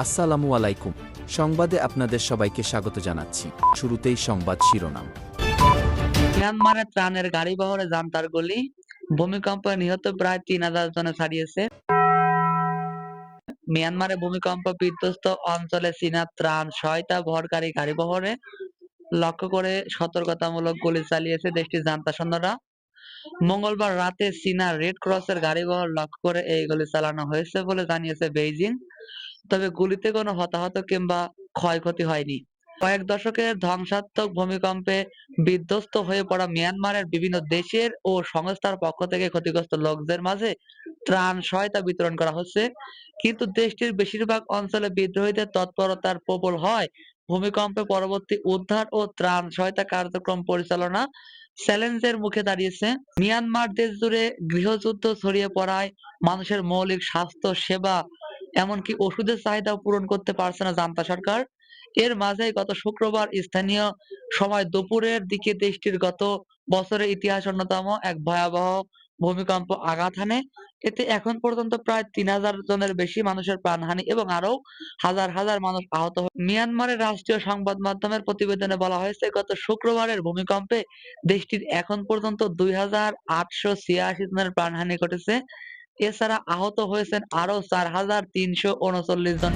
আসসালামু আলাইকুম। সংবাদে আপনাদের সবাইকে স্বাগত জানাচ্ছি। শুরুতেই সংবাদ শিরোনাম। মিয়ানমারে ত্রাণের গাড়িবহরে জান্তার গুলি, ভূমিকম্পে নিহত প্রায় ৩,০০০ জনে ছাড়িয়েছে। মিয়ানমারে ভূমিকম্প বিধ্বস্ত অঞ্চলে চীনা ত্রাণ সহায়তা বহনকারী গাড়িবহরে লক্ষ্য করে সতর্কতামূলক গুলি চালিয়েছে দেশটির জান্তা সৈন্যরা। মঙ্গলবার রাতে চীনা রেড ক্রসের গাড়িবহর লক্ষ্য করে এই গুলি চালানো হয়েছে বলে জানিয়েছে বেইজিং। তবে গুলিতে কোনো হতাহত কিংবা ক্ষয়ক্ষতি হয়নি। কয়েক দশকের ধ্বংসাত্মক ভূমিকম্পে বিধ্বস্ত হয়ে পড়া মিয়ানমারের বিভিন্ন দেশের ও সংস্থার পক্ষ থেকে ক্ষতিগ্রস্ত লোকদের মাঝে ত্রাণ সহায়তা বিতরণ করা হচ্ছে, কিন্তু দেশটির বেশিরভাগ অঞ্চলে বিদ্রোহীদের তৎপরতার প্রবল হয় ভূমিকম্পে পরবর্তী উদ্ধার ও ত্রাণ সহায়তা কার্যক্রম পরিচালনা চ্যালেঞ্জের মুখে দাঁড়িয়েছে। মিয়ানমার দেশ জুড়ে গৃহযুদ্ধ ছড়িয়ে পড়ায় মানুষের মৌলিক স্বাস্থ্য সেবা এমনকি ওষুধের চাহিদাও পূরণ করতে পারছে না জান্তা সরকার। এর মাঝেই গত শুক্রবার স্থানীয় সময় দুপুরের দিকে দেশটির গত বছরের ইতিহাস অন্যতম এক ভয়াবহ ভূমিকম্প আঘাত হানে। এতে এখন পর্যন্ত প্রায় ৩,০০০ জনের বেশি মানুষের প্রাণহানি এবং আরও হাজার হাজার মানুষ আহত হয়। মিয়ানমারের রাষ্ট্রীয় সংবাদ মাধ্যমের প্রতিবেদনে বলা হয়েছে, গত শুক্রবারের ভূমিকম্পে দেশটির এখন পর্যন্ত ২,৮৮৬ জনের প্রাণহানি ঘটেছে। এছাড়া আহত হয়েছেন আরও ৪,৩৩৯ জন।